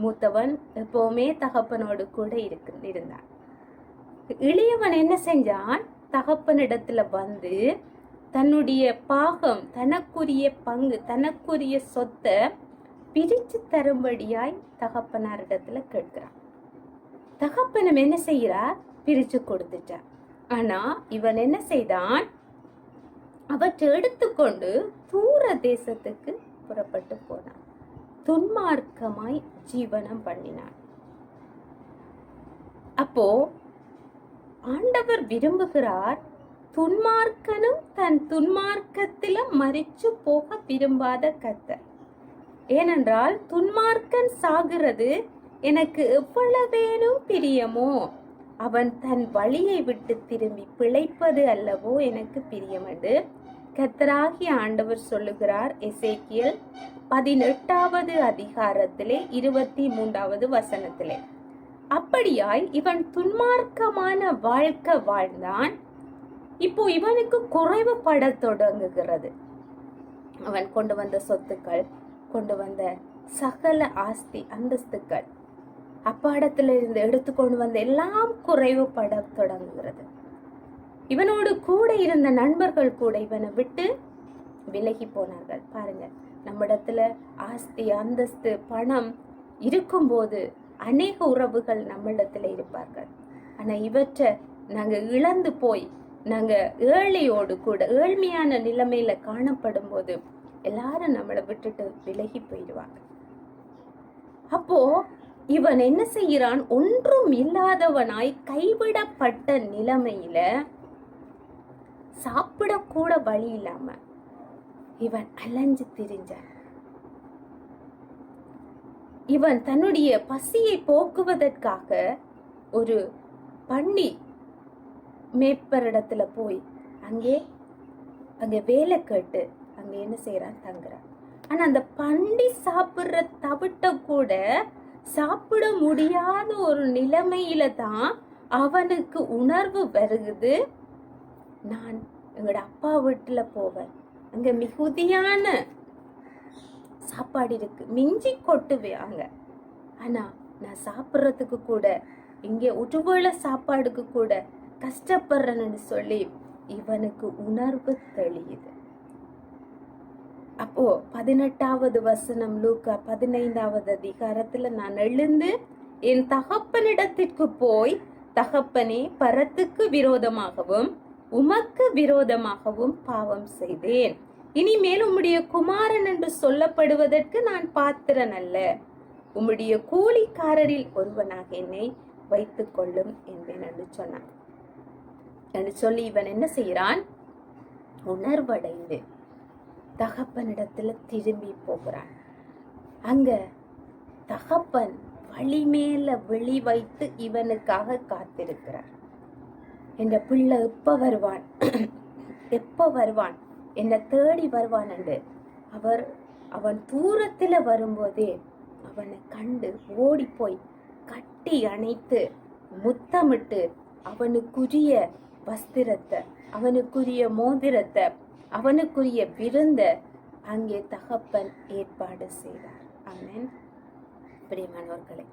மூத்தவன் எப்பவுமே தகப்பனோடு கூட இருந்தான். இளையவன் என்ன செஞ்சான்? தகப்பனிடத்துல வந்து தன்னுடைய பாகம், தனக்குரிய பங்கு, தனக்குரிய சொத்தை பிரிச்சு தரும்படியாய் தகப்பனாரிடத்துல கேட்கிறான். தகப்பனும் என்ன செய்கிறார்? பிரிச்சு கொடுத்துட்டார். ஆனா இவன் என்ன செய்தான்? அவற்றை எடுத்துக்கொண்டு தூர தேசத்துக்கு புறப்பட்டு போனான். துன்மார்க்கமாய் ஜீவனம் பண்ணினான். அப்போ ஆண்டவர் விரும்புகிறார், துன்மார்க்கனும் தன் துன்மார்க்கத்தில மரிச்சு போக விரும்பாத கர்த்தர். ஏனென்றால் துன்மார்க்கன் சாகிறது எனக்கு எவ்வளவேனும் பிரியமோ, அவன் தன் வழியை விட்டு திரும்பி பிழைப்பது அல்லவோ எனக்கு பிரியம் என்று கர்த்தராகிய ஆண்டவர் சொல்லுகிறார். எசேக்கியேல் 18வது அதிகாரத்திலே 23வது வசனத்திலே. அப்படியாய் இவன் துன்மார்க்கமான வாழ்க்கை வாழ்ந்தான். இப்போ இவனுக்கு குறைவுபட தொடங்குகிறது. அவன் கொண்டு வந்த சொத்துக்கள், கொண்டு வந்த சகல ஆஸ்தி அந்தஸ்துக்கள், அப்பாடத்துல இருந்து எடுத்துக்கொண்டு வந்த எல்லாம் குறைவுபட தொடங்குகிறது. இவனோடு கூட இருந்த நண்பர்கள் கூட இவனை விட்டு விலகி போனார்கள். பாருங்க, நம்மிடத்துல ஆஸ்தி அந்தஸ்து பணம் இருக்கும்போது அநேக உறவுகள் நம்மிடத்துல இருப்பார்கள். ஆனா இவற்றை நாங்க இழந்து போய் நாங்க ஏழையோடு கூட ஏழ்மையான நிலைமையில காணப்படும் போது எல்லாரும் நம்மளை விட்டுட்டு விலகி போயிடுவாங்க. அப்போ இவன் என்ன செய்கிறான்? ஒன்றும் இல்லாதவனாய் கைவிடப்பட்ட நிலைமையில சாப்பிடக்கூட வழி இல்லாம இவன் அலைஞ்சு திரிஞ்சான். இவன் தன்னுடைய பசியை போக்குவதற்காக ஒரு பன்னி மேய்ப்பரிடத்துல போய் அங்கே வேலை கேட்டு அங்க என்ன செய்யறான்? தங்குறான். ஆனா அந்த பண்டி சாப்பிடுற தவிட்ட கூட சாப்பிட முடியாத ஒரு நிலைமையில தான் அவனுக்கு உணர்வு வருகுது, நான் எங்களோட அப்பா வீட்டுல போவேன், அங்க மிகுதியான சாப்பாடு இருக்கு, மிஞ்சி கொட்டுவாங்க, ஆனா நான் சாப்பிட்றதுக்கு கூட இங்கே ஒருவேளை சாப்பாடுக்கு கூட கஷ்டப்படுறேன்னு சொல்லி இவனுக்கு உணர்வு தெளியுது. அப்போ 18வது வசனம் லூக்கா 15வது அதிகாரத்துல, நான் எழுந்து என் தகப்பனிடத்திற்கு போய், தகப்பனே, பரத்துக்கு விரோதமாகவும் உமக்கு விரோதமாகவும் பாவம் செய்தேன், இனிமேல் உம்முடைய குமாரன் என்று சொல்லப்படுவதற்கு நான் பாத்திரன் அல்ல, உம்முடைய கூலிக்காரரில் ஒருவனாக என்னை வைத்துக் கொள்ளும் என்பேன் என்று சொன்னான். என்று சொல்லி இவன் என்ன செய்யறான்? உணர்வடைந்து தகப்பனிடத்துல திரும்பி போகிறான். அங்க தகப்பன் வழி மேல விழி வைத்து இவனுக்காக காத்திருக்கிறார். என்ற பிள்ளை எப்ப வருவான், எப்ப வருவான், என்னை தேடி வருவான் என்று அவன் தூரத்துல வரும்போதே அவனை கண்டு ஓடி போய் கட்டி அணைத்து முத்தமிட்டு அவனுக்குரிய வஸ்திரத்தை, அவனுக்குரிய மோதிரத்தை, அவனுக்குரிய விருந்த அங்கே தகப்பன் ஏற்பாடு செய்தார். ஆமென். பிரியமானவர்களே,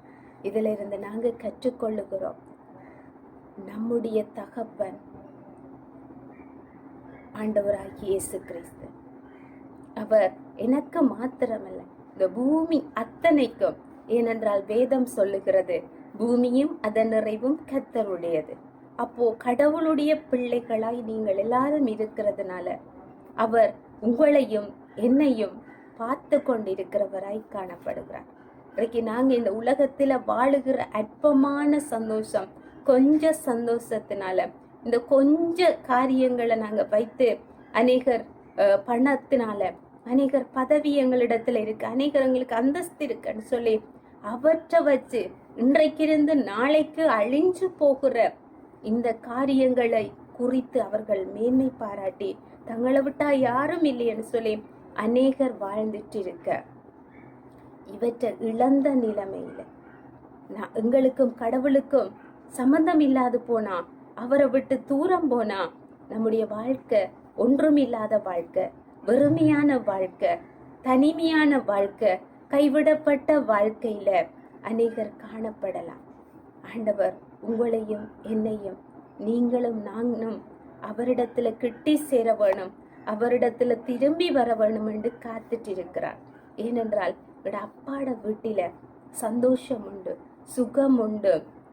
இதுல இருந்து நாங்க கற்றுக்கொள்ளுகிறோம், நம்முடைய தகப்பன் ஆண்டவராகிய இயேசு கிறிஸ்து. அவர் எனக்கு மாத்திரமல்ல, இந்த பூமி அத்தனைக்கும், ஏனென்றால் வேதம் சொல்லுகிறது பூமியும் அதன் நிறைவும் கர்த்தருடையது. அப்போ கடவுளுடைய பிள்ளைகளாய் நீங்கள் எல்லாரும் இருக்கிறதுனால அவர் உங்களையும் என்னையும் பார்த்து கொண்டிருக்கிறவராய் காணப்படுகிறார். இன்றைக்கு நாங்க இந்த உலகத்துல வாழுகிற அற்பமான சந்தோஷம், கொஞ்ச சந்தோஷத்தினால, இந்த கொஞ்ச காரியங்களை நாங்க வைத்து அநேகர் பணத்தினால, அநேகர் பதவி எங்களிடத்துல இருக்கு, அநேகர் எங்களுக்கு அந்தஸ்து இருக்குன்னு சொல்லி அவற்றை வச்சு இன்றைக்கிருந்து நாளைக்கு அழிஞ்சு போகிற இந்த காரியங்களை குறித்து அவர்கள் மேன்மை பாராட்டி தங்களை விட்டா யாரும் இல்லைன்னு சொல்லி அநேகர் வாழ்ந்துட்டு இருக்க, இவற்றை இழந்த நிலைமையில எங்களுக்கும் கடவுளுக்கும் சம்பந்தம் இல்லாது போனா, அவரை விட்டு தூரம் போனா நம்முடைய வாழ்க்கை ஒன்றும் இல்லாத வாழ்க்கை, வெறுமையான வாழ்க்கை, தனிமையான வாழ்க்கை, கைவிடப்பட்ட வாழ்க்கையில அநேகர் காணப்படலாம். ஆண்டவர் உங்களையும் என்னையும் நீங்களும் நானும் அவரிடத்துல கிட்டி சேர வேணும், அவரிடத்துல திரும்பி வர வேணும் என்று காத்துட்டு இருக்கிறார். ஏனென்றால் அப்பாட வீட்டில சந்தோஷம் உண்டு, சுகம் உண்டு,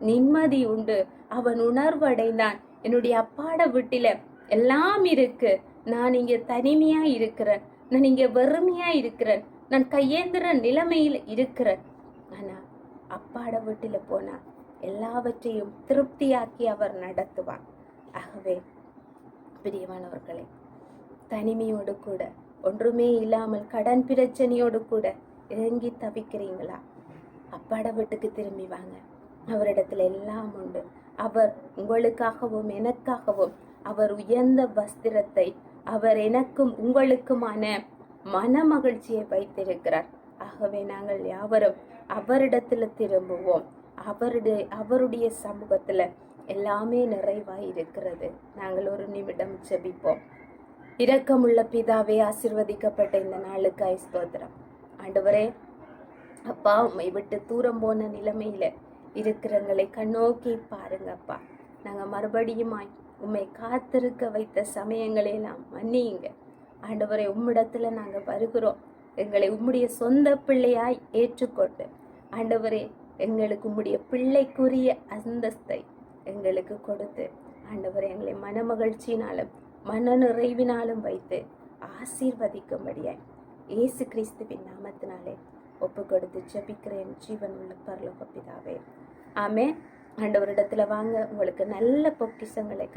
நிம்மதி உண்டு. அவன் உணர்வடைந்தான், என்னுடைய அப்பாட வீட்டில எல்லாம் இருக்கு, நான் இங்க தனிமையா இருக்கிறேன், நான் இங்க வெறுமையா இருக்கிறேன், நான் கையேந்திர நிலைமையில் இருக்கிறேன். ஆனா அப்பாட வீட்டில போனா எல்லாவற்றையும் திருப்தியாக்கி அவர் நடத்துவார். ஆகவே பிரியமானவர்களே, தனிமையோடு கூட, ஒன்றுமே இல்லாமல் கடன் பிரச்சனையோடு கூட ஏங்கி தவிக்கிறீங்களா? அப்பாட வீட்டுக்கு திரும்பி வாங்க. அவரிடத்துல எல்லாம் உண்டு. அவர் உங்களுக்காகவும் எனக்காகவும் அவர் உயர்ந்த வஸ்திரத்தை, அவர் எனக்கும் உங்களுக்குமான மன மகிழ்ச்சியை வைத்திருக்கிறார். ஆகவே நாங்கள் யாவரும் அவரிடத்துல திரும்புவோம். அவருடைய சமூகத்துல எல்லாமே நிறைவாய் இருக்கிறது. நாங்கள் ஒரு நிமிடம் ஜெபிப்போம். இரக்கமுள்ள பிதாவே, ஆசீர்வதிக்கப்பட்ட இந்த நாளுக்காய் ஸ்தோத்திரம். ஆண்டவரே, அப்பா, உம்மை விட்டு தூரம் போன நிலைமையில இருக்கிறவங்களை கண்ணோக்கி பாருங்க அப்பா. நாங்க மறுபடியுமாய் உம்மை காத்திருக்க வைத்த சமயங்களெல்லாம் மன்னியுங்க ஆண்டவரே. உம்மிடத்துல நாங்க வருகிறோம். எங்களை உம்முடைய சொந்த பிள்ளையாய் ஏற்றுக்கொண்டு ஆண்டவரே, எங்களுக்கு உம்முடைய பிள்ளைக்குரிய அந்தஸ்தை எங்களுக்கு கொடுத்து ஆண்டவரே, எங்களை மனமகிழ்ச்சியினாலும் மன நிறைவினாலும் வைத்து ஆசீர்வதிக்கும்படியாய் இயேசு கிறிஸ்துவின் நாமத்தினாலே ஒப்பு கொடுத்து ஜெபிக்கிறேன் ஜீவன் உள்ள பரலோக பிதாவே, ஆமென். ஆண்டவரிடத்துல வாங்க, உங்களுக்கு நல்ல பொக்கிஷங்களை